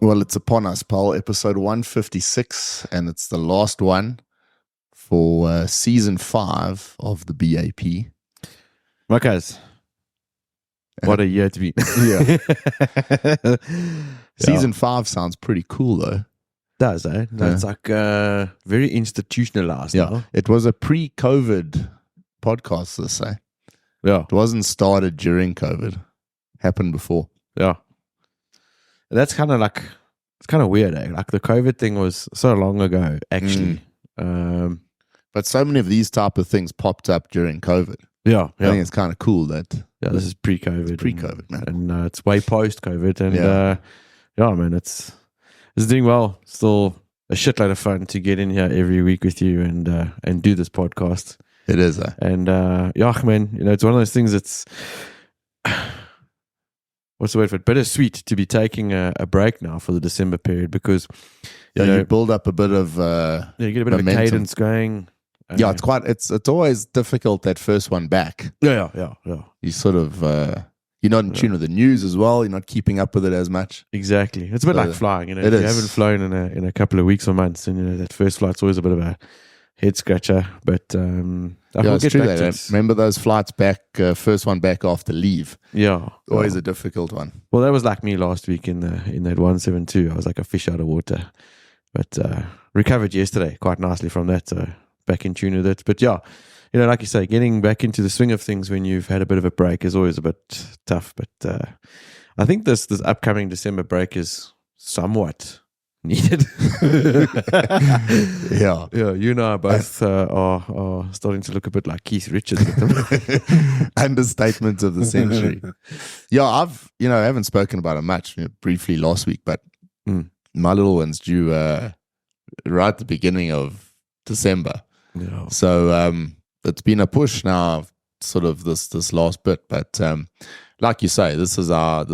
Well, it's upon us, Paul. Episode 156, and it's the last one for season 5 of the BAP. Okay. What a year to be. Yeah. Season 5 sounds pretty cool, though. Does, eh? That's like very institutionalized. Yeah. Now. It was a pre-COVID podcast, let's say. Yeah. It wasn't started during COVID. Happened before. Yeah. That's kind of like, it's kind of weird, eh? Like the COVID thing was so long ago, actually. But so many of these type of things popped up during COVID. Yeah. I think it's kind of cool that. Yeah, this is pre-COVID. It's pre-COVID, man. And it's way post-COVID. And yeah, man, it's doing well. Still a shitload of fun to get in here every week with you and do this podcast. It is, eh? And yeah, man, you know, it's one of those things that's, what's the word for it? Bittersweet to be taking a break now for the December period because you build up a bit of you get a bit momentum. Of a cadence going. Yeah, it's always difficult that first one back. Yeah. You sort of you're not in tune with the news as well. You're not keeping up with it as much. Exactly. It's a bit like flying. You know, if you haven't flown in a couple of weeks or months, and you know that first flight's always a bit of a head scratcher. But it's true. Remember those flights back, first one back after leave. Yeah, always a difficult one. Well, that was like me last week in that 172. I was like a fish out of water, but recovered yesterday quite nicely from that. So back in tune with it. But yeah, you know, like you say, getting back into the swing of things when you've had a bit of a break is always a bit tough. But I think this upcoming December break is somewhat needed. Yeah. You and I both are starting to look a bit like Keith Richards with them. Understatement of the century. Yeah, I haven't spoken about it much, briefly last week, but my little one's due right at the beginning of December. Yeah. So it's been a push now, sort of this last bit. But like you say, this is our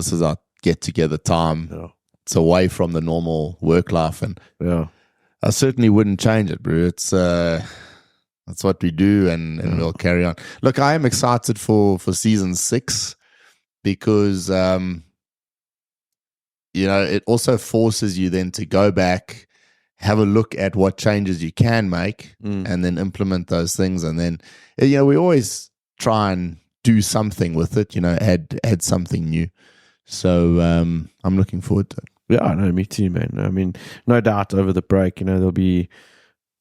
get together time. Yeah. It's away from the normal work life, and I certainly wouldn't change it, bro. It's that's what we do, and we'll carry on. Look, I am excited for season 6 because it also forces you then to go back, have a look at what changes you can make, and then implement those things. And then we always try and do something with it. Add something new. So I'm looking forward to it. Yeah, no, me too, man. I mean, no doubt over the break, there'll be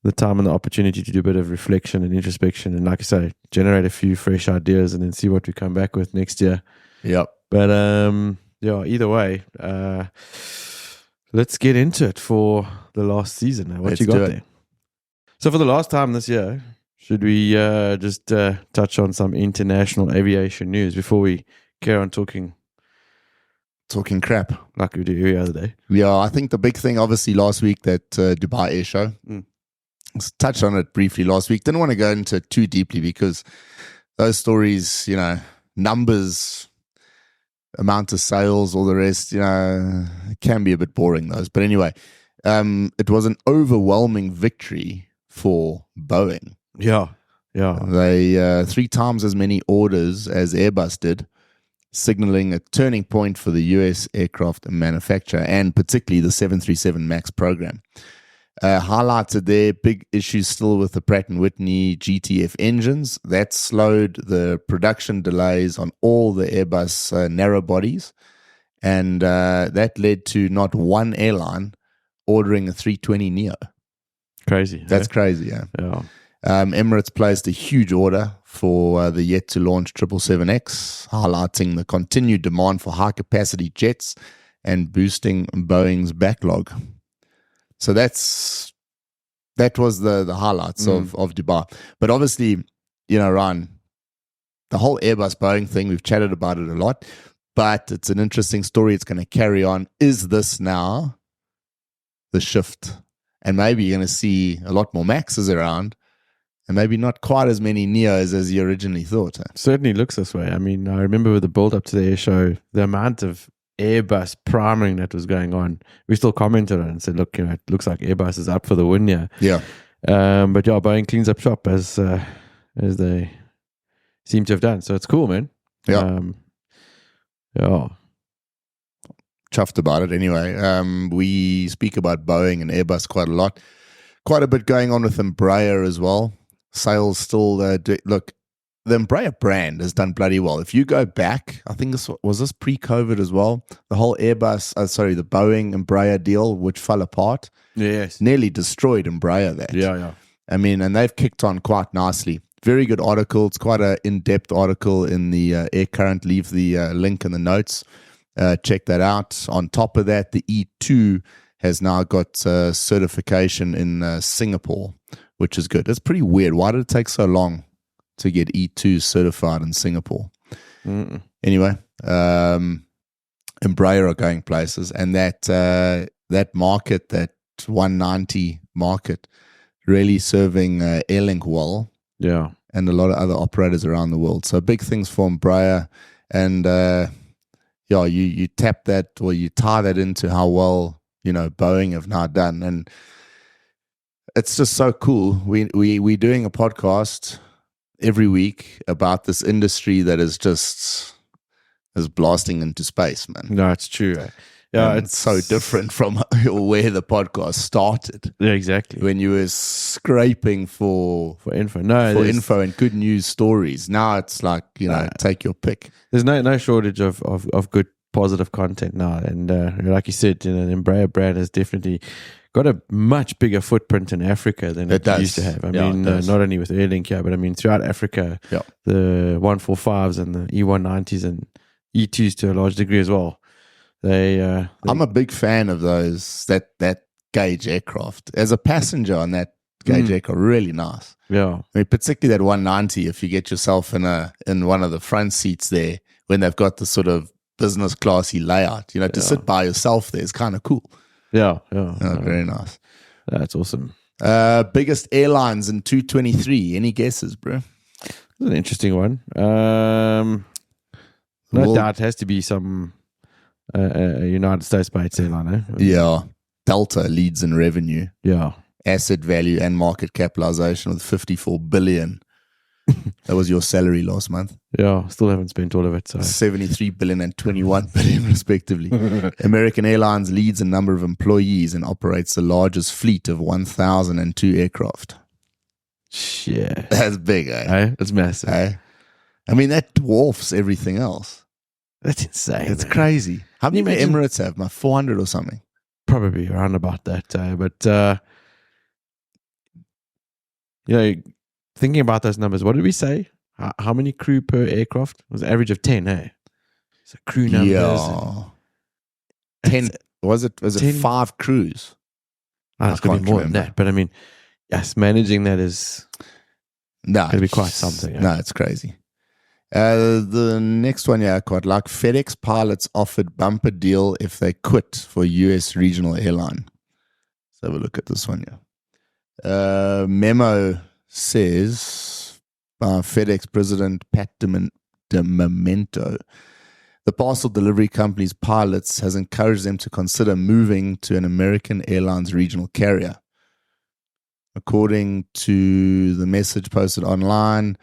the time and the opportunity to do a bit of reflection and introspection, and like I say, generate a few fresh ideas, and then see what we come back with next year. Yep. But either way, let's get into it for the last season. What Let's you got do it. there? So for the last time this year, should we just touch on some international aviation news before we carry on talking crap like we do every other day? Yeah, I think the big thing, obviously, last week, that Dubai Airshow. Let's touch on it briefly last week. Didn't want to go into it too deeply because those stories, numbers, amount of sales, all the rest, can be a bit boring, those. But anyway, it was an overwhelming victory for Boeing. Yeah. They 3 times as many orders as Airbus did, signaling a turning point for the US aircraft manufacturer, and particularly the 737 MAX program. Highlighted their big issues still with the Pratt & Whitney GTF engines. That slowed the production delays on all the Airbus narrow bodies, and that led to not one airline ordering a 320neo. Crazy. That's crazy, yeah. Yeah. Emirates placed a huge order for the yet-to-launch 777X, highlighting the continued demand for high-capacity jets and boosting Boeing's backlog. So that was the highlights of Dubai. But obviously, Ryan, the whole Airbus-Boeing thing, we've chatted about it a lot, but it's an interesting story. It's going to carry on. Is this now the shift? And maybe you're going to see a lot more Maxes around, and maybe not quite as many Neos as you originally thought. Certainly looks this way. I mean, I remember with the build-up to the air show, the amount of Airbus priming that was going on. We still commented on it and said, look, it looks like Airbus is up for the win here. Yeah. But yeah, Boeing cleans up shop as they seem to have done. So it's cool, man. Yeah. Yeah. chuffed about it. Anyway, we speak about Boeing and Airbus quite a lot. Quite a bit going on with Embraer as well. Sales still look. The Embraer brand has done bloody well. If you go back, I think this was pre-COVID as well. The whole the Boeing Embraer deal, which fell apart, nearly destroyed Embraer. I mean, and they've kicked on quite nicely. Very good article. It's quite an in-depth article in the Air Current. Leave the link in the notes. Check that out. On top of that, the E2 has now got certification in Singapore, which is good. It's pretty weird. Why did it take so long to get E2 certified in Singapore? Anyway, Embraer are going places, and that market, that 190 market, really serving Airlink well. Yeah. And a lot of other operators around the world. So big things for Embraer. And you tap that, or you tie that into how well, Boeing have now done. And it's just so cool. We're doing a podcast every week about this industry that is blasting into space, man. No, it's true. Yeah, it's so different from where the podcast started. Yeah, exactly. When you were scraping for info, info and good news stories. Now it's like take your pick. There's no shortage of good positive content now, and like you said, the Embraer brand has definitely got a much bigger footprint in Africa than it used to have. I mean, not only with Airlink here, but I mean throughout Africa, the 145s and the E190s and E2s to a large degree as well. I'm a big fan of those that gauge aircraft. As a passenger on that gauge aircraft, really nice. Yeah, I mean, particularly that 190. If you get yourself in one of the front seats there, when they've got the sort of business classy layout, to sit by yourself there is kind of cool. Yeah. Very nice. That's awesome. Biggest airlines in 2023. Any guesses, bro? That's an interesting one. No doubt it has to be some United States-based airline, eh? Yeah. Delta leads in revenue. Yeah. Asset value and market capitalization with 54 billion. That was your salary last month. Yeah, still haven't spent all of it. So 73 billion and 21 billion respectively. American Airlines leads in number of employees and operates the largest fleet of 1,002 aircraft. Shit. That's big, eh? That's massive. I mean, that dwarfs everything else. That's insane. It's crazy. How many Emirates have? 400 or something? Probably around about that. But, thinking about those numbers, what did we say? How many crew per aircraft? It was an average of 10, hey? So crew numbers. Yeah. 10. Was it 5 crews? It's going to be more than that. But I mean, yes, managing that is going to be quite something. Yeah? No, it's crazy. The next one, I quite like. FedEx pilots offered bumper deal if they quit for US regional airline. Let's have a look at this one, Memo says FedEx President Pat DiMomento, the parcel delivery company's pilots has encouraged them to consider moving to an American Airlines regional carrier. According to the message posted online,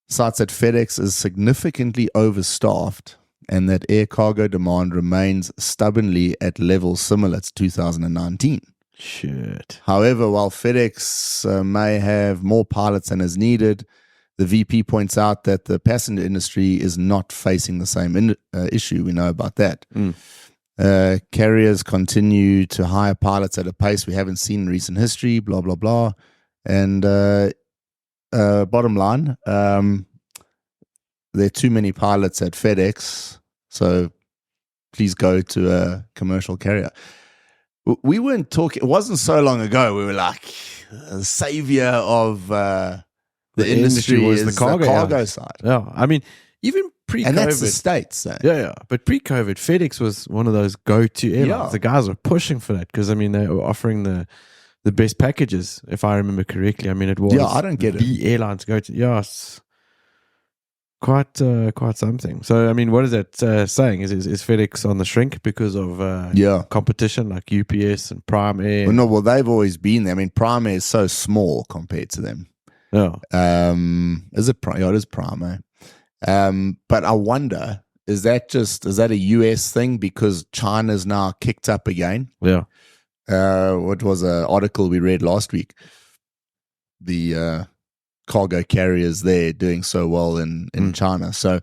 cites that FedEx is significantly overstaffed and that air cargo demand remains stubbornly at levels similar to 2019. Shit. However, while FedEx may have more pilots than is needed, the VP points out that the passenger industry is not facing the same issue. We know about that. Carriers continue to hire pilots at a pace we haven't seen in recent history, blah, blah, blah. And bottom line, there are too many pilots at FedEx, so please go to a commercial carrier. We weren't talking, it wasn't so long ago, we were like, the savior of the industry was the cargo side. Yeah, I mean, even pre-COVID. And that's the States. Yeah. But pre-COVID, FedEx was one of those go-to airlines. Yeah. The guys were pushing for that because, I mean, they were offering the best packages, if I remember correctly. I mean, it was I don't get the airline to go to. Yeah, it's quite something. So, I mean, what is that saying? Is FedEx on the shrink because of competition like UPS and Prime Air? Well, they've always been there. I mean, Prime Air is so small compared to them. Yeah. Is it Prime? Yeah, it is Prime Air. But I wonder is that a US thing because China's now kicked up again? Yeah. What was an article we read last week? The cargo carriers there doing so well in China. So,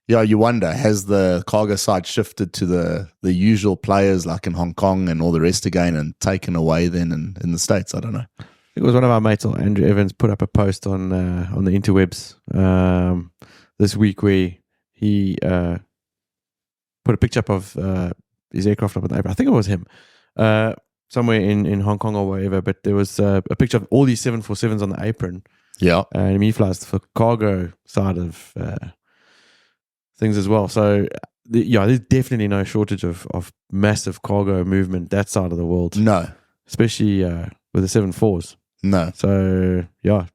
yeah, you wonder, has the cargo side shifted to the usual players like in Hong Kong and all the rest again and taken away then in the States? I don't know. It was one of our mates, Andrew Evans, put up a post on the interwebs this week where he put a picture up of his aircraft up on the apron. I think it was him. Somewhere in Hong Kong or wherever, but there was a picture of all these 747s on the apron. Yeah. And he flies the cargo side of things as well. So, there's definitely no shortage of massive cargo movement that side of the world. No. Especially with the 747s. No. So, yeah.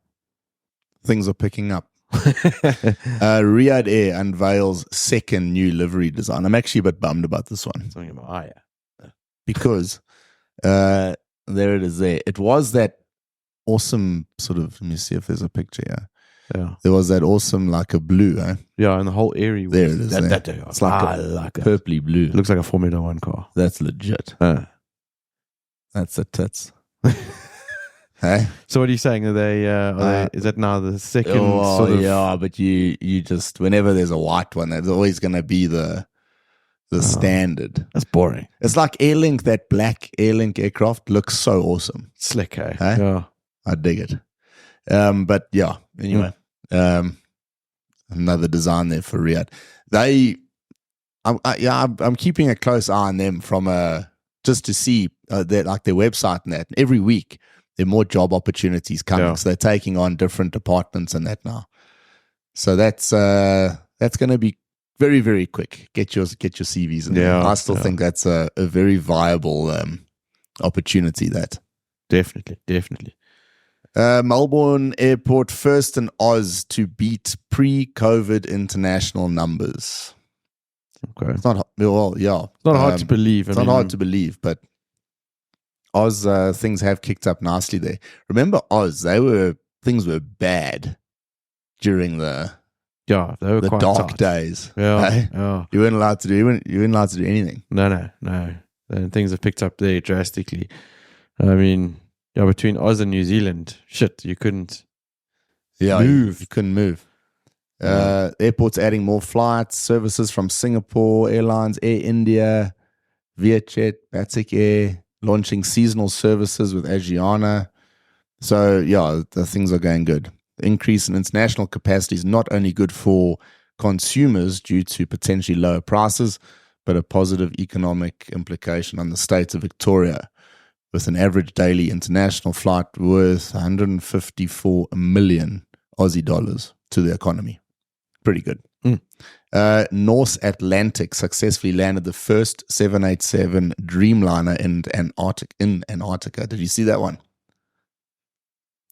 Things are picking up. Riyadh Air unveils second new livery design. I'm actually a bit bummed about this one. Something about, Because... there it is there. It was that awesome sort of, let me see if there's a picture here. Yeah. There was that awesome, like a blue, eh? Yeah, and the whole area. There it is. That it's like a purpley blue. It looks like a Formula 1 car. That's legit. That's the tits. Hey? So what are you saying? Are they, is that now the second sort of... Yeah, but you just, whenever there's a white one, there's always going to be the standard. That's boring. It's like Airlink, that black Airlink aircraft looks so awesome. Slick, eh? Hey? Yeah. I dig it. But yeah, anyway, another design there for Riyadh. I'm keeping a close eye on them from just to see their website and that. Every week there are more job opportunities coming, Yeah. so they're taking on different departments and that now. So that's going to be very, very quick. Get your CVs in there. I still think that's a very viable opportunity. That Definitely. Melbourne Airport first in Oz to beat pre-COVID international numbers. Okay. It's not It's not hard to believe. It's not hard to believe, but Oz things have kicked up nicely there. Remember Oz? Things were bad during the they were quite dark tight. days. Yeah, Hey? yeah. You weren't allowed to do anything. No. And things have picked up there drastically. I mean, between Oz and New Zealand, you couldn't move. You couldn't move. Airports adding more flights, services from Singapore Airlines, Air India, Vietjet, Batik Air, launching seasonal services with Asiana. So, the things are going good. The increase in international capacity is not only good for consumers due to potentially lower prices, but a positive economic implication on the state of Victoria, with an average daily international flight worth 154 million Aussie dollars to the economy. Pretty good. North Atlantic successfully landed the first 787 Dreamliner in Antarctica. Did you see that one?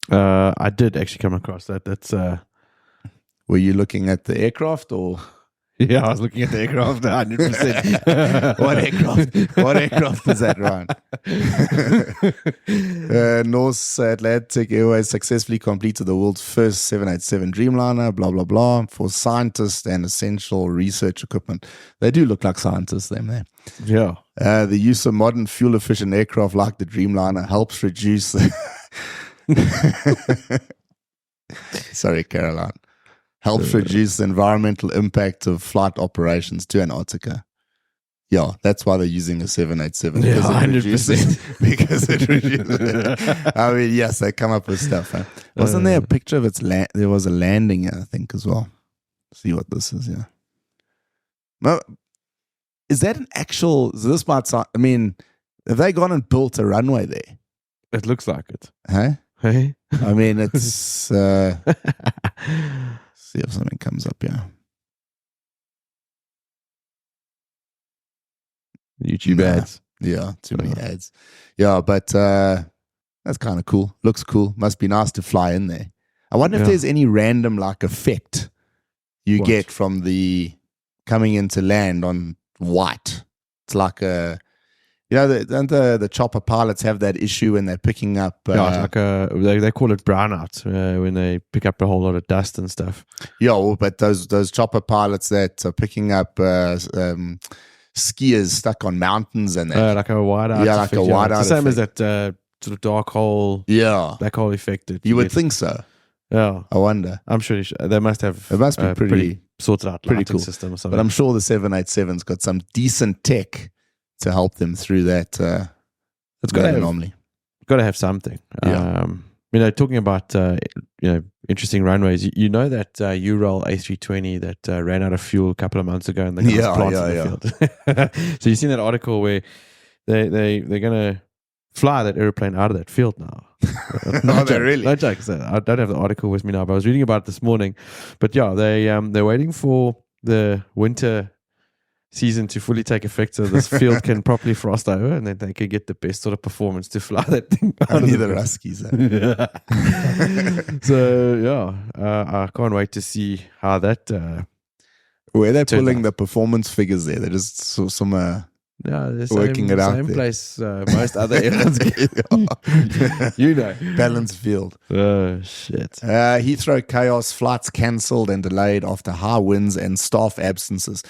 I did actually come across that. That's Were you looking at the aircraft or? Yeah, I was looking at the aircraft 100%. What aircraft is that, Ryan? North Atlantic Airways successfully completed the world's first 787 Dreamliner, blah, blah, blah, for scientists and essential research equipment. They do look like scientists, them there. Yeah. The use of modern fuel-efficient aircraft like the Dreamliner helps reduce Sorry, Caroline. Helps reduce the environmental impact of flight operations to Antarctica. Yeah, that's why they're using a 787. Yeah, 100%. Because it reduces. I mean, yes, they come up with stuff. Huh? Wasn't there a picture of its there was a landing here, I think, as well. See what this is, yeah. No, is that an actual, this might sound, I mean, have they gone and built a runway there? It looks like it. Huh? Hey? I mean, it's, see if something comes up here. YouTube ads. Yeah, too many ads. Yeah, but that's kind of cool. Looks cool. Must be nice to fly in there. I wonder if there's any random like effect you get from the coming into land on white. It's like don't the chopper pilots have that issue when they're picking up? Yeah, it's like they call it brownout when they pick up a whole lot of dust and stuff. Yeah, well, but those chopper pilots that are picking up skiers stuck on mountains and that. Like a whiteout. Yeah, like a whiteout. It's the same as that sort of dark hole, black hole effect. You would think so. Yeah, I wonder. I'm sure they must have. It must be pretty sorted out, pretty cool system or something. But I'm sure the 787's got some decent tech to help them through that. It's got to anomaly. Got to have something. Yeah. Talking about interesting runways. You know that Ural A320 that ran out of fuel a couple of months ago, and they got plants in the field. So you seen that article where they're going to fly that airplane out of that field now. No, they really? No joke. So I don't have the article with me now, but I was reading about it this morning. But yeah, they're waiting for the winter season to fully take effect, so this field can properly frost over, and then they can get the best sort of performance to fly that thing out Only of the Ruskies. So I can't wait to see how that. Where they're pulling the performance figures there, they're just some working it out. Same there. Place most other airlines get. Balanced field. Oh shit! Heathrow chaos, flights cancelled and delayed after high winds and staff absences.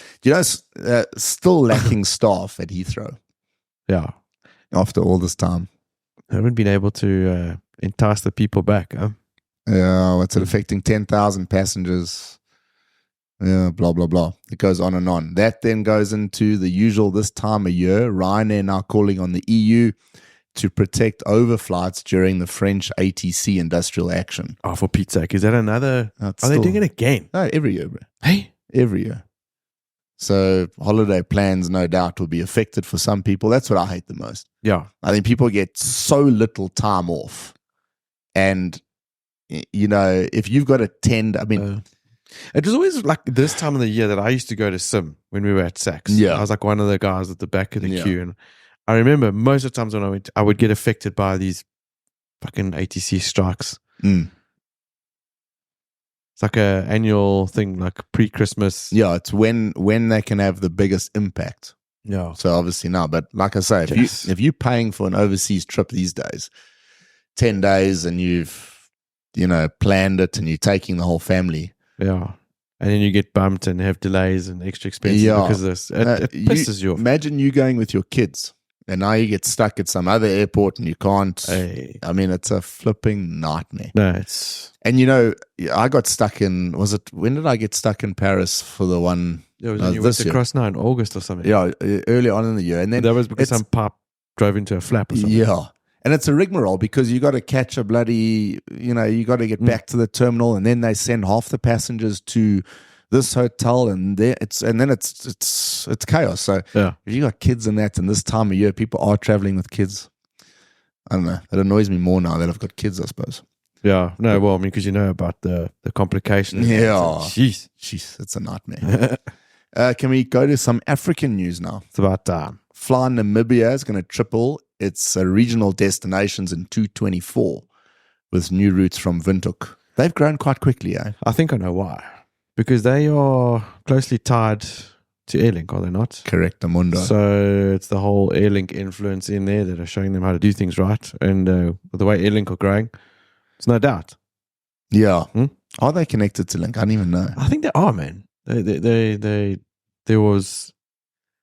Still lacking staff at Heathrow. Yeah, after all this time, haven't been able to entice the people back. Huh? Yeah, what's it affecting 10,000 passengers? Yeah, blah, blah, blah. It goes on and on. That then goes into the usual this time of year. Ryanair now calling on the EU to protect overflights during the French ATC industrial action. Oh, for Pete's sake. Is that another? Are they doing it again? No, every year, bro. Hey? Every year. So holiday plans, no doubt, will be affected for some people. That's what I hate the most. Yeah. I think people get so little time off. And, if you've got to tend, it was always like this time of the year that I used to go to Sim when we were at Saks. Yeah. I was like one of the guys at the back of the queue. And I remember most of the times when I went, I would get affected by these fucking ATC strikes. Mm. It's like an annual thing, like pre-Christmas. Yeah, it's when they can have the biggest impact. Yeah. So obviously now, but like I say, if you're paying for an overseas trip these days, 10 days and you've, planned it and you're taking the whole family. Yeah. And then you get bumped and have delays and extra expenses because of this. It pisses you off. Imagine you going with your kids and now you get stuck at some other airport and you can't. Hey. It's a flipping nightmare. No, it's. And I got stuck when did I get stuck in Paris for the one? Yeah, it was when you went across now in August or something. Yeah, early on in the year. And then that was because some pipe drove into a flap or something. Yeah. And it's a rigmarole because you got to catch a bloody, you got to get back to the terminal, and then they send half the passengers to this hotel, and then it's chaos. So if you got kids in that, and this time of year, people are traveling with kids. I don't know. It annoys me more now that I've got kids, I suppose. Yeah. No, well, because you know about the complications. Yeah. Jeez, it's a nightmare. Can we go to some African news now? It's about time. FlyNamibia is going to triple its regional destinations in 2024 with new routes from Windhoek. They've grown quite quickly, eh? I think I know why. Because they are closely tied to Airlink, are they not? Correct, Amundo. So it's the whole Airlink influence in there that are showing them how to do things right. And the way Airlink are growing, there's no doubt. Yeah. Are they connected to Link? I don't even know. I think they are, man. There was...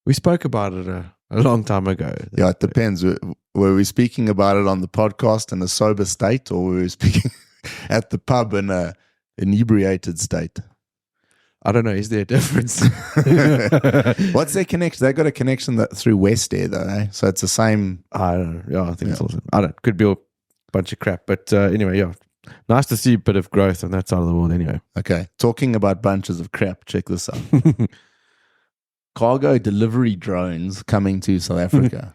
We spoke about it a long time ago. Yeah, it depends. Were we speaking about it on the podcast in a sober state, or were we speaking at the pub in a inebriated state? I don't know. Is there a difference? What's their connection? They got a connection through West Air, though, eh? So it's the same. I don't know. Yeah, I think it's also. I don't. Could be a bunch of crap, but anyway, yeah. Nice to see a bit of growth on that side of the world. Anyway. Okay, talking about bunches of crap. Check this out. Cargo delivery drones coming to South Africa.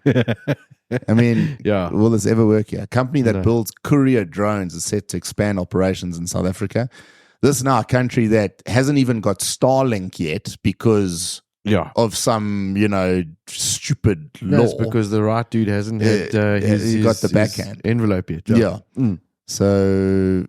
Will this ever work here? A company that builds courier drones is set to expand operations in South Africa. This is now a country that hasn't even got Starlink yet because of some, stupid law. That's because the right dude hasn't had he got the backhand envelope yet. Yeah. So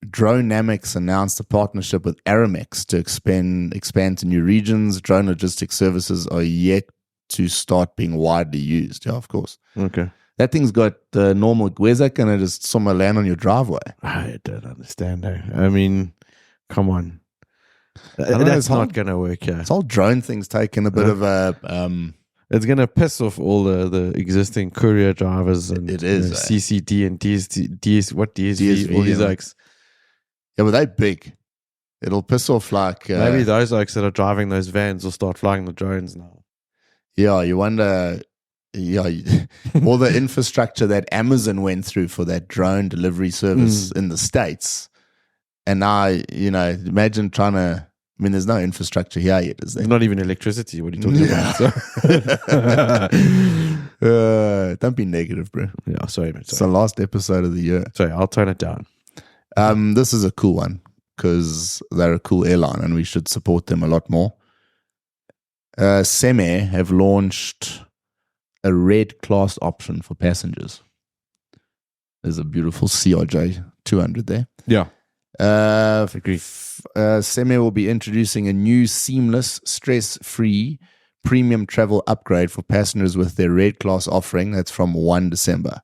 Dronamics announced a partnership with Aramex to expand to new regions. Drone logistics services are yet to start being widely used. Yeah, of course. Okay. That thing's got normal. Where's that going to just somewhere land on your driveway? I don't understand that. I mean, come on. know, That's not going to work, yeah. This whole drone thing's taken a bit of a... it's going to piss off all the existing courier drivers and It is, CCD and DSV, all these oaks. Yeah, but they big. It'll piss off like... maybe those oaks that are driving those vans will start flying the drones now. Yeah, you wonder... Yeah, all the infrastructure that Amazon went through for that drone delivery service in the States. And now, imagine trying to... I mean, there's no infrastructure here yet, is there? Not even electricity. What are you talking about? Don't be negative, bro. Yeah, sorry, mate. It's the last episode of the year. Sorry, I'll tone it down. This is a cool one because they're a cool airline and we should support them a lot more. Cemair have launched a red class option for passengers. There's a beautiful CRJ 200 there. Yeah. Agree. Cemair will be introducing a new seamless, stress-free premium travel upgrade for passengers with their red class offering. That's from 1 December.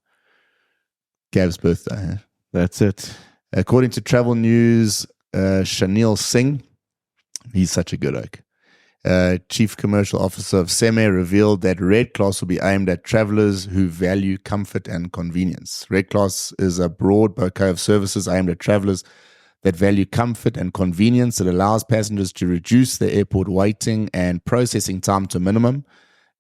Gav's birthday. Huh? That's it. According to Travel News, Shanil Singh, he's such a good oak. Chief Commercial Officer of Cemair revealed that Red Class will be aimed at travelers who value comfort and convenience. Red Class is a broad bouquet of services aimed at travelers that value comfort and convenience. It allows passengers to reduce their airport waiting and processing time to a minimum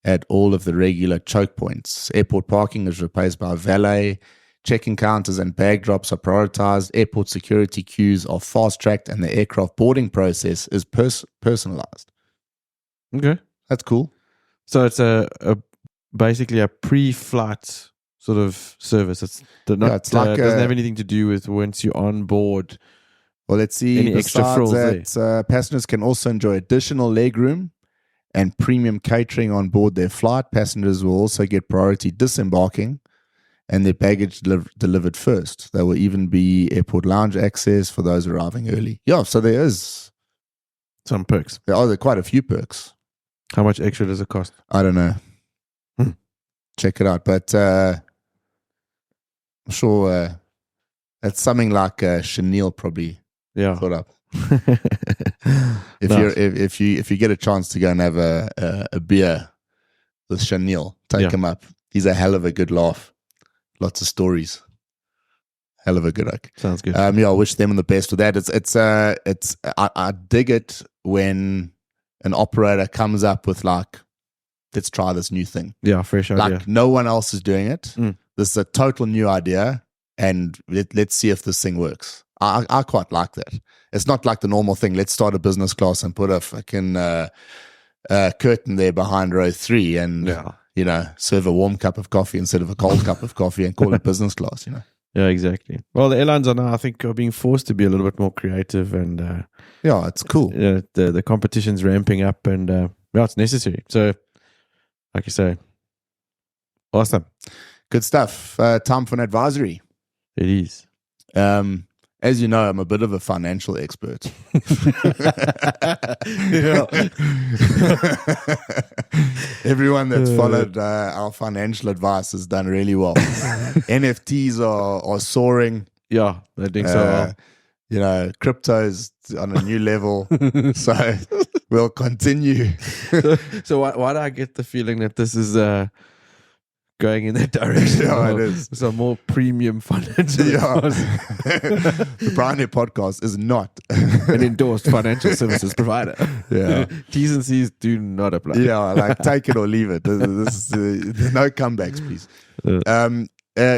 at all of the regular choke points. Airport parking is replaced by valet. Check-in counters and bag drops are prioritized. Airport security queues are fast-tracked, and the aircraft boarding process is personalized. Okay. That's cool. So it's a basically a pre-flight sort of service. It's not doesn't have anything to do with once you're on board. Well, let's see. Any extra frills that, passengers can also enjoy additional legroom and premium catering on board their flight. Passengers will also get priority disembarking and their baggage delivered first. There will even be airport lounge access for those arriving early. Yeah, so there is some perks. There are quite a few perks. How much extra does it cost? I don't know. Check it out. But I'm sure that's something like Chanel probably thought up. If you get a chance to go and have a beer with Chanel, take him up. He's a hell of a good laugh. Lots of stories. Hell of a good oak. Sounds good. I wish them the best with that. I dig it when an operator comes up with like, let's try this new thing. Yeah, fresh idea. Like no one else is doing it. This is a total new idea, and let's see if this thing works. I quite like that. It's not like the normal thing. Let's start a business class and put a fucking curtain there behind row 3 and serve a warm cup of coffee instead of a cold cup of coffee and call it business class. Yeah, exactly. Well, the airlines are now, I think, are being forced to be a little bit more creative, and it's cool. The competition's ramping up, and it's necessary. So, like you say, awesome, good stuff. Time for an advisory. It is. As you know, I'm a bit of a financial expert. Everyone that's followed our financial advice has done really well. NFTs are soaring. Yeah, they're doing so well. Crypto's on a new level. So we'll continue. So why do I get the feeling that this is going in that direction? Yeah, it is. So more premium financial. The Bryan podcast is not an endorsed financial services provider. Yeah. T's and C's do not apply. Yeah, like take it or leave it. This is, no comebacks, please.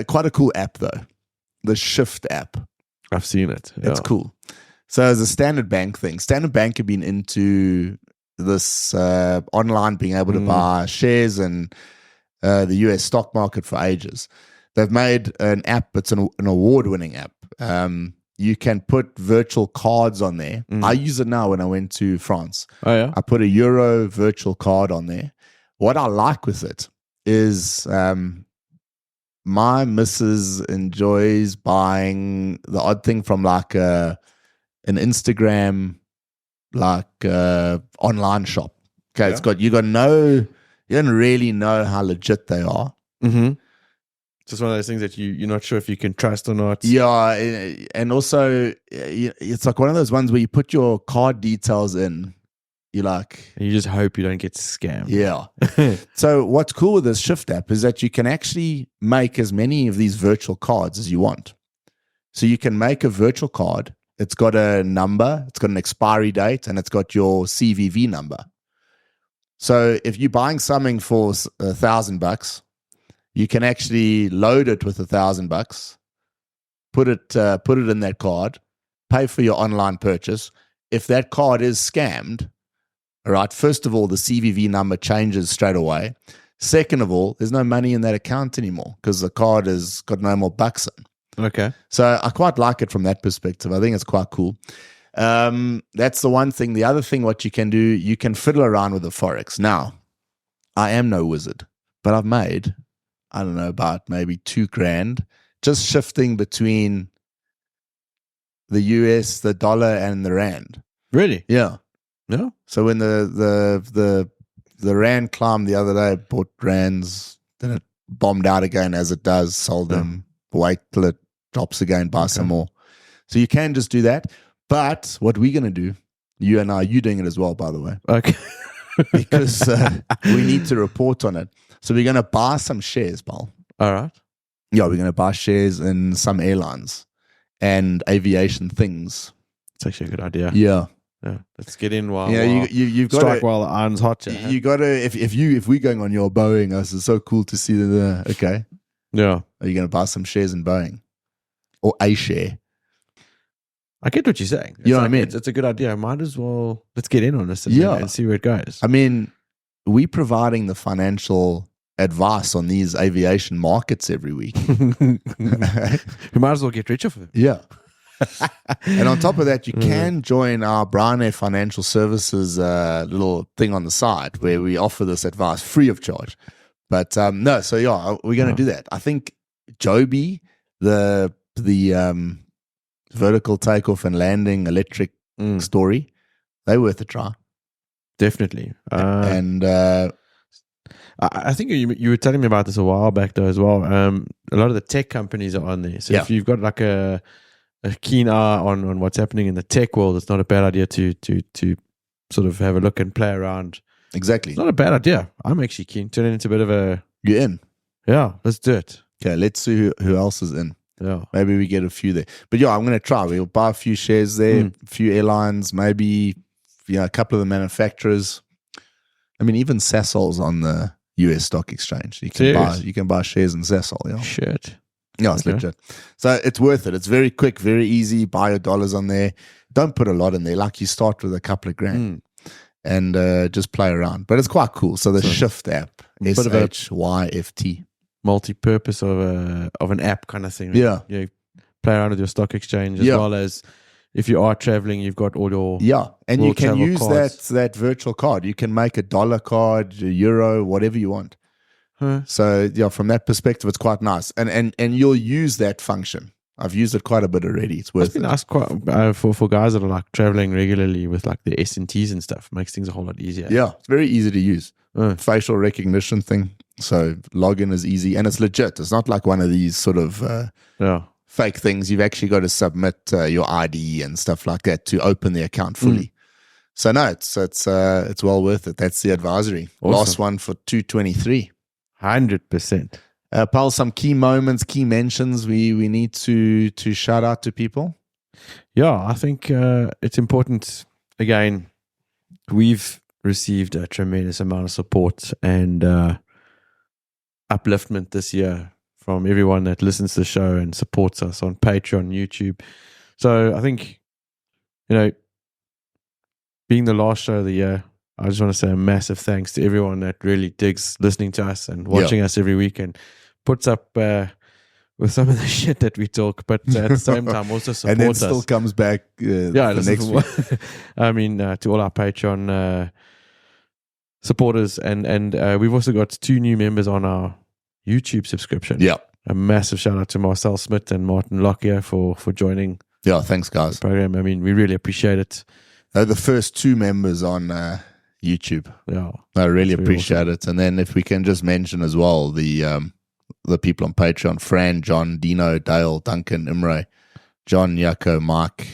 Quite a cool app though, the Shift app. I've seen it. Yeah. It's cool. So it's a Standard Bank thing. Standard Bank have been into this online being able to buy shares and the US stock market for ages. They've made an app. It's an award-winning app. You can put virtual cards on there. I use it now when I went to France. Oh, yeah? I put a Euro virtual card on there. What I like with it is my missus enjoys buying the odd thing from like an Instagram like online shop. Okay, you got no you don't really know how legit they are. Mm-hmm. Just one of those things that you're not sure if you can trust or not. Yeah, and also it's like one of those ones where you put your card details in. You're like, and you just hope you don't get scammed. Yeah. So what's cool with this Shift app is that you can actually make as many of these virtual cards as you want. So you can make a virtual card. It's got a number, it's got an expiry date, and it's got your CVV number. So if you're buying something for $1,000, you can actually load it with $1,000, put it in that card, pay for your online purchase. If that card is scammed, all right, first of all, the CVV number changes straight away. Second of all, there's no money in that account anymore because the card has got no more bucks in. Okay. So I quite like it from that perspective. I think it's quite cool. That's the one thing. The other thing, what you can do, you can fiddle around with the Forex. Now, I am no wizard, but I've made, I don't know, about maybe $2,000 just shifting between the US, the dollar, and the rand. Really? Yeah. No? So when the rand climbed the other day, bought rands, then it bombed out again as it does, sold them, wait till it drops again, buy some more. So you can just do that. But what we're going to do, you and I, you're doing it as well, by the way. Okay. Because we need to report on it. So we're going to buy some shares, Paul. All right. Yeah, we're going to buy shares in some airlines and aviation things. It's actually a good idea. Yeah. Yeah, let's get in while you've got strike to, while the iron's hot. You got to if we're going on your Boeing, it's so cool to see the okay. Yeah, are you going to buy some shares in Boeing or a share? I get what you're saying. You know what I mean? It's a good idea. Might as well let's get in on this and see where it goes. I mean, we providing the financial advice on these aviation markets every week. We might as well get rich off of it. Yeah. And on top of that, you can join our Bryan Financial Services little thing on the side where we offer this advice free of charge. But no, so yeah, we're going to do that. I think Joby, the vertical takeoff and landing electric story, they're worth a try. Definitely. And I think you were telling me about this a while back though as well. A lot of the tech companies are on there. So if you've got like a keen eye on what's happening in the tech world, it's not a bad idea to sort of have a look and play around. Exactly. It's not a bad idea. I'm actually keen. Turn it into a bit of a... You're in. Yeah, let's do it. Okay, let's see who else is in. Yeah. Maybe we get a few there. But yeah, I'm going to try. We'll buy a few shares there, a few airlines, maybe a couple of the manufacturers. I mean, even Sasol's on the US stock exchange. You can buy shares in Sasol. Yeah. Shit. Yeah, it's legit. So it's worth it. It's very quick, very easy. Buy your dollars on there. Don't put a lot in there. Like you start with a couple of grand and just play around. But it's quite cool. So the Shift app, SHYFT. Multi-purpose of an app kind of thing. Right? Yeah. You play around with your stock exchange as well as if you are traveling, you've got all your and you can use cards. that virtual card. You can make a dollar card, a euro, whatever you want. So from that perspective, it's quite nice, and you'll use that function. I've used it quite a bit already. It's worth it. Nice for guys that are like traveling regularly with like the S&Ts and stuff. Makes things a whole lot easier. Yeah, it's very easy to use. Facial recognition thing. So login is easy and it's legit. It's not like one of these sort of fake things. You've actually got to submit your ID and stuff like that to open the account fully. So no, it's well worth it. That's the advisory. Awesome. Last one for 223. 100%. Paul, some key moments, key mentions we need to shout out to people. Yeah, I think it's important. Again, we've received a tremendous amount of support and upliftment this year from everyone that listens to the show and supports us on Patreon, YouTube. So I think, being the last show of the year, I just want to say a massive thanks to everyone that really digs listening to us and watching us every week and puts up with some of the shit that we talk, but at the same time also supports us. And then still comes back the next week. I mean, to all our Patreon supporters, and we've also got 2 new members on our YouTube subscription. Yeah. A massive shout out to Marcel Smith and Martin Lockyer for joining. Yeah, thanks guys. The program. I mean, we really appreciate it. The first 2 members on YouTube. Yeah. I really It's very appreciate it. And then if we can just mention as well the people on Patreon, Fran, John, Dino, Dale, Duncan, Imre, John, Yako, Mark,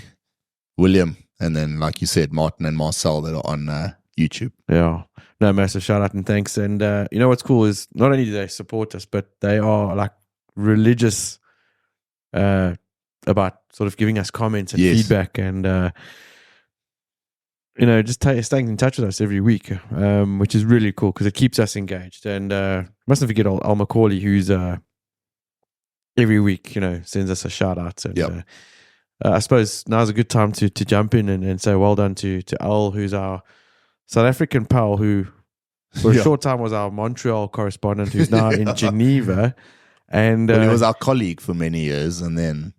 William, and then, like you said, Martin and Marcel that are on YouTube. Yeah. No, massive shout out and thanks. And you know what's cool is not only do they support us, but they are like religious about sort of giving us comments and feedback and you know, just staying in touch with us every week, which is really cool because it keeps us engaged. And mustn't forget Al Macaulay, who's every week, you know, sends us a shout out. And I suppose now's a good time to jump in and say well done to Al, who's our South African pal, who for a short time was our Montreal correspondent, who's now in Geneva. And he was our colleague for many years, and then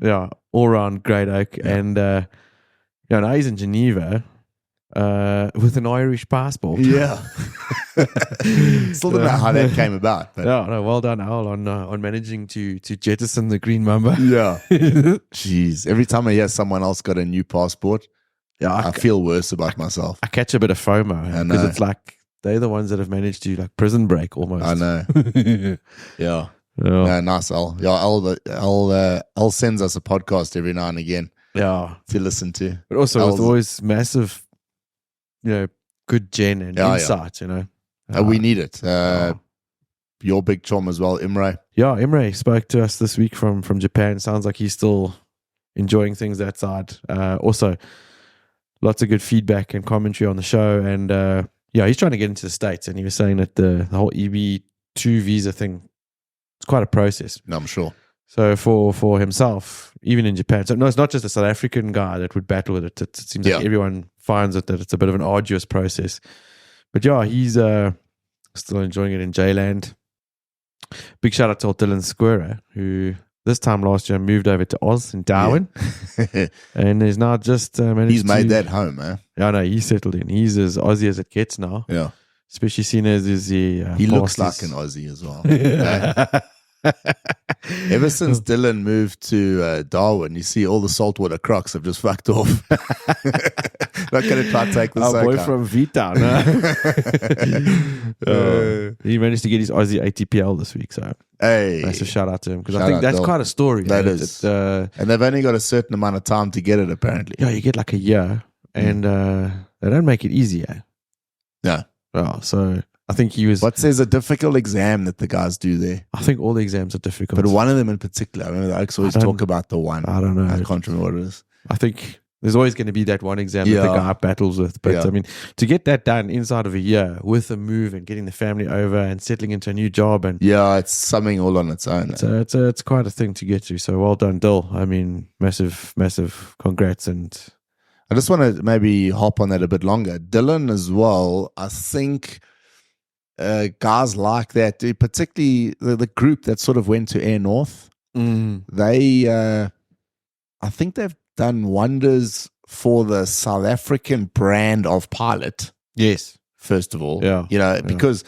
all around great oak. And now he's in Geneva. With an Irish passport. Yeah. Still don't know how that came about. But. No, well done, Al, on managing to jettison the green mamba. Yeah. Jeez. Every time I hear someone else got a new passport, I feel worse about myself. I catch a bit of FOMO because it's like they're the ones that have managed to like prison break almost. I know. Yeah. No, nice, Al. Yeah, Al sends us a podcast every now and again. Yeah. To listen to. But also with always massive, you know, good gen and insight, you know. We need it. Your big chum as well, Imre. Yeah, Imre spoke to us this week from Japan. Sounds like he's still enjoying things that side. Also, lots of good feedback and commentary on the show. And he's trying to get into the States. And he was saying that the whole EB2 visa thing, it's quite a process. No, I'm sure. So for himself, even in Japan, so no, it's not just a South African guy that would battle with it. It seems like everyone finds that it's a bit of an arduous process. But yeah, he's still enjoying it in J-Land. Big shout out to Dylan Square, who this time last year moved over to Oz in Darwin. Yeah. And is now just managed He's made that home, man. Yeah, no, he's settled in. He's as Aussie as it gets now. Yeah. Especially seen as he looks like an Aussie as well. Ever since Dylan moved to Darwin, you see all the saltwater crocs have just fucked off. Not going to try to take the our boy from V-Town. He managed to get his Aussie ATPL this week, so nice a shout out to him because I think that's quite a story. That is, and they've only got a certain amount of time to get it. Apparently, yeah, you get like a year, and they don't make it easy. No, so. I think he was. What says a difficult exam that the guys do there? I think all the exams are difficult. But one of them in particular, I remember the Oaks always talk about the one. I don't know. I can't remember what it is. I think there's always going to be that one exam that the guy battles with. But I mean, to get that done inside of a year with a move and getting the family over and settling into a new job. And it's something all on its own. It's quite a thing to get to. So well done, Dill. I mean, massive, massive congrats. And I just want to maybe hop on that a bit longer. Dylan as well, I think... guys like that, particularly the group that sort of went to Air North, they, I think they've done wonders for the South African brand of pilot. Yes. First of all, because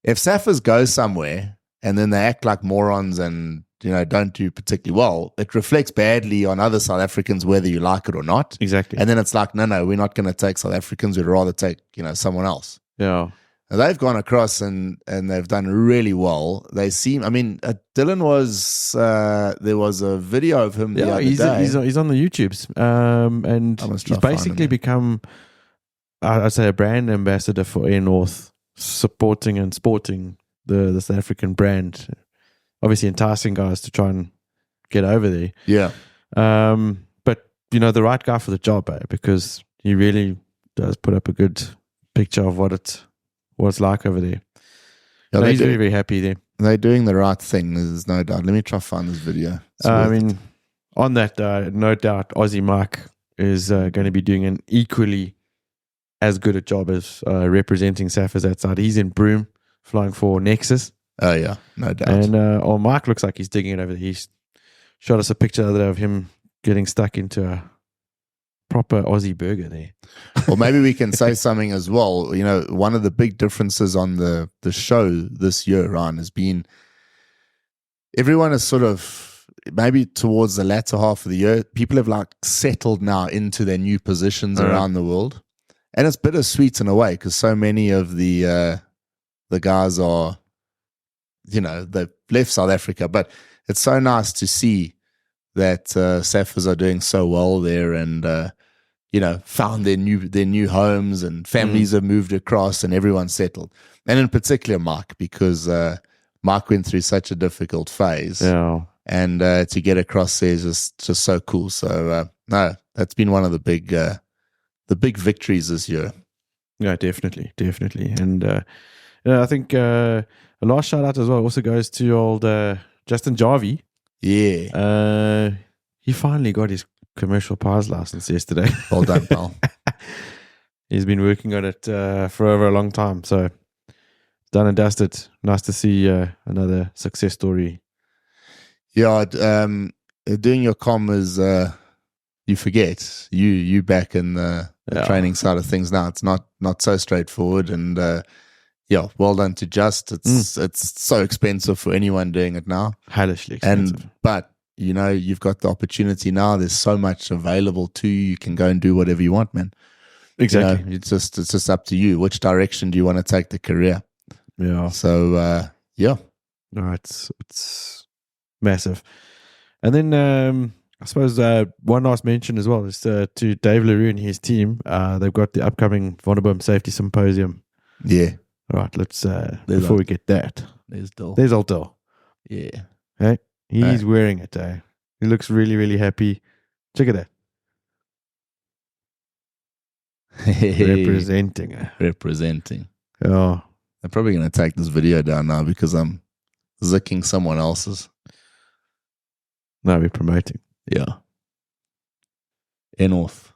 if Saffers go somewhere and then they act like morons and, don't do particularly well, it reflects badly on other South Africans, whether you like it or not. Exactly. And then it's like, no, we're not going to take South Africans. We'd rather take, someone else. Yeah. They've gone across and they've done really well. They seem, Dylan was, there was a video of him the other day. He's on the YouTubes. And he's basically become, I'd say, a brand ambassador for Air North, supporting and sporting the South African brand. Obviously enticing guys to try and get over there. Yeah. But, the right guy for the job, because he really does put up a good picture of what it's like over there. Yeah, he's very, very happy there. They're doing the right thing, there's no doubt. Let me try to find this video. On that, no doubt, Aussie Mike is going to be doing an equally as good a job as representing SAF as that side. He's in Broome, flying for Nexus. Oh, yeah, no doubt. And Mike looks like he's digging it over there. He shot us a picture the other day of him getting stuck into a proper Aussie burger there. Or maybe we can say something as well. One of the big differences on the show this year, Ryan, has been everyone is sort of, maybe towards the latter half of the year, people have like settled now into their new positions around the world. and it's bittersweet in a way because so many of the guys are, they've left South Africa, but it's so nice to see that Saffers are doing so well there, and found their new homes, and families have moved across, and everyone's settled. And in particular, Mark, because Mark went through such a difficult phase, and to get across there is just so cool. So no, that's been one of the big victories this year. Yeah, definitely, and I think a last shout out as well also goes to old Justin Jarvie. Yeah, he finally got his commercial pilot's license yesterday. Well done, pal. He's been working on it for over a long time, so done and dusted. Nice to see another success story. Yeah, doing your comm is you forget you back in the training side of things now. It's not so straightforward, and well done to Just. It's so expensive for anyone doing it now, hellishly expensive. But you've got the opportunity now. There's so much available to you. You can go and do whatever you want, man. Exactly. It's just up to you. Which direction do you want to take the career? Yeah. So No, it's massive. And then I suppose one last mention as well is to Dave Leroux and his team. They've got the upcoming Vonderboom Safety Symposium. Yeah. All right, let's before we get that. There's old Dill. Yeah. Hey, he's wearing it. He looks really, really happy. Check it out. Representing. Oh. I'm probably going to take this video down now because I'm zicking someone else's. No, we're promoting. Yeah. North.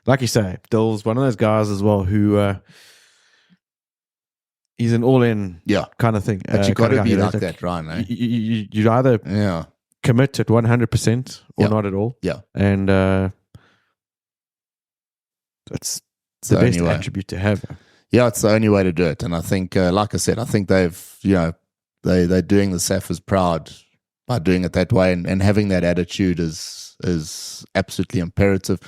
Like you say, Dill's one of those guys as well who he's an all-in kind of thing. But you got to be like that, Ryan. Eh? You either commit at 100% or not at all. Yeah. And it's the best attribute to have. Yeah, it's the only way to do it. And I think, like I said, I think they've, they're doing the Saffers proud by doing it that way, and having that attitude is absolutely imperative.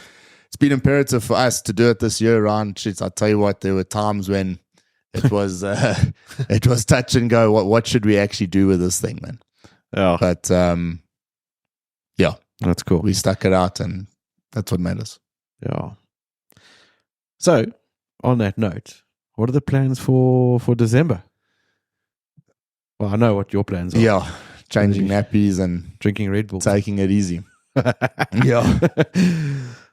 It's been imperative for us to do it this year, Ryan. Shit, I tell you what, there were times when it was it was touch and go. What should we actually do with this thing, man? Yeah. But that's cool. We stuck it out, and that's what matters. Yeah. So, on that note, what are the plans for December? Well, I know what your plans are. Yeah, changing nappies and drinking Red Bull, taking it easy.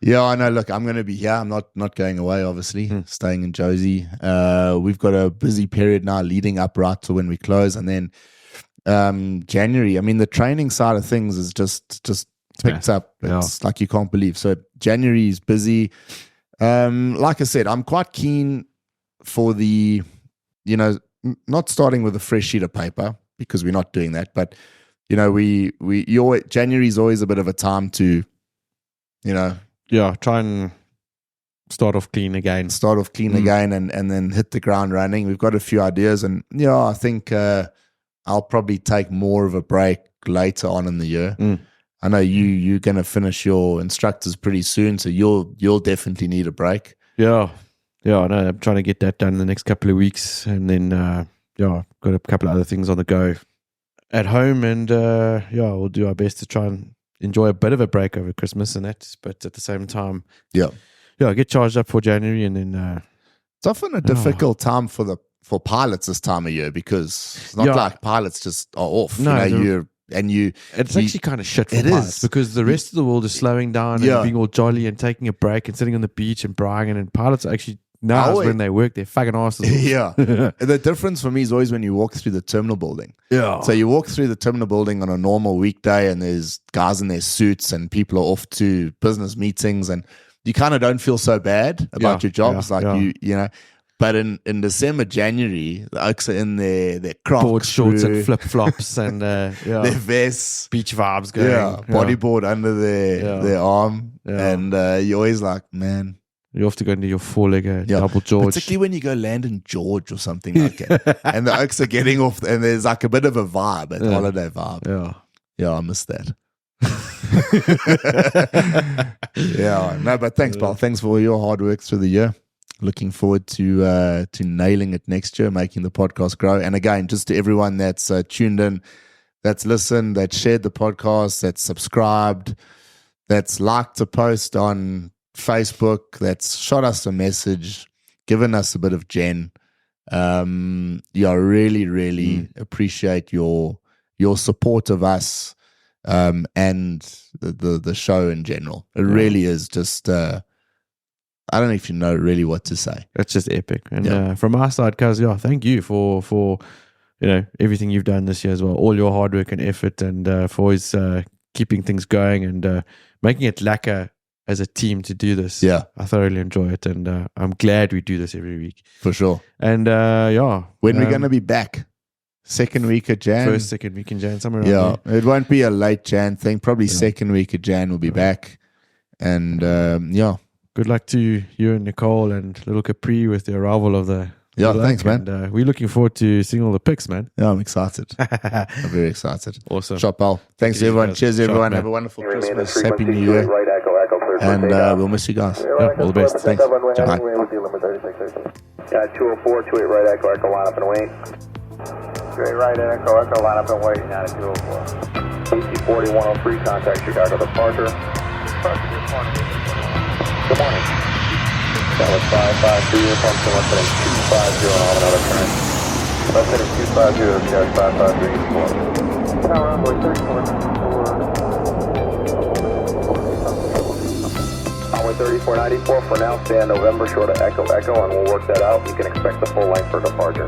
Yeah, I know. Look, I'm going to be here. I'm not going away, obviously, staying in Josie. We've got a busy period now leading up right to when we close. And then January, I mean, the training side of things is just picked up. It's like you can't believe. So January is busy. Like I said, I'm quite keen for the, not starting with a fresh sheet of paper because we're not doing that. But, January is always a bit of a time to, try and start off clean again. And then hit the ground running. We've got a few ideas, and I think I'll probably take more of a break later on in the year. I know you're going to finish your instructors pretty soon, so you'll definitely need a break. Yeah, I know. I'm trying to get that done in the next couple of weeks, and then I've got a couple of other things on the go at home, and we'll do our best to try and enjoy a bit of a break over Christmas and that, but at the same time, get charged up for January, and then it's often a difficult time for pilots this time of year because it's not like pilots just are off. No, it's actually kind of shit for pilots because the rest of the world is slowing down and being all jolly and taking a break and sitting on the beach and Bryan, and pilots are actually now when they work, they're fucking asses. Yeah. The difference for me is always when you walk through the terminal building. Yeah. So you walk through the terminal building on a normal weekday, and there's guys in their suits and people are off to business meetings, and you kind of don't feel so bad about your jobs. But in December, January, the Oaks are in their Crocs, board shorts and flip flops and their vests, beach vibes going, bodyboard under their arm, and you're always like, man, you have to go into your four-legger double George, particularly when you go land in George or something like that, and the Oaks are getting off, and there's like a bit of a vibe, holiday vibe. Yeah, I miss that. Yeah, no, but thanks, pal. Thanks for all your hard work through the year. Looking forward to nailing it next year, making the podcast grow. And again, just to everyone that's tuned in, that's listened, that shared the podcast, that's subscribed, that's liked a post on Facebook, that's shot us a message, given us a bit of gen. Really appreciate your support of us and the show in general. It really is just I don't know if you know really what to say. That's just epic. And from our side, cuz thank you for everything you've done this year as well, all your hard work and effort, and for always keeping things going and making it lacquer as a team to do this. Yeah, I thoroughly enjoy it, and I'm glad we do this every week for sure. And when we're gonna be back, second week of Jan, second week in Jan, somewhere around there. It won't be a late Jan thing. Probably second week of Jan we'll be back, and good luck to you and Nicole and little Capri with the arrival of the. Yeah, thanks, man. And we're looking forward to seeing all the pics, man. Yeah, I'm excited. I'm very excited. Awesome. Shot, pal. Thanks, everyone. Cheers, everyone. Have a wonderful Christmas. Happy New Year. And we'll miss you guys. Yeah, all the best. Thanks. Bye. Yeah, 204, 28 right, echo, echo, line up and wait. 28 right, echo, echo, line up and wait, 9204. EC40, 103, contact Chicago departure. Good morning. That was 553, uniform, so left heading 250 on another turn. Left heading 250, Sky 553, uniform. Tower runway 34. Runway 3494 for now, stand November short of Echo Echo, and we'll work that out. You can expect the full length for departure.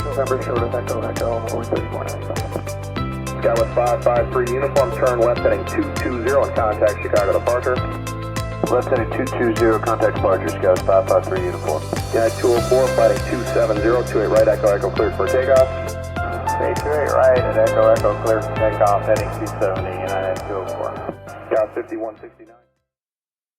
November short of Echo Echo, runway 3494. Skywest 553, uniform, turn left heading 220 and contact Chicago departure. Left heading 220, contact departure, Skywest 553, uniform. Sky 204, flighting 270, 28 right, Echo Echo, cleared for takeoff. Sky 28 right, and Echo Echo, cleared for takeoff, heading 270, United 204. Sky 5169.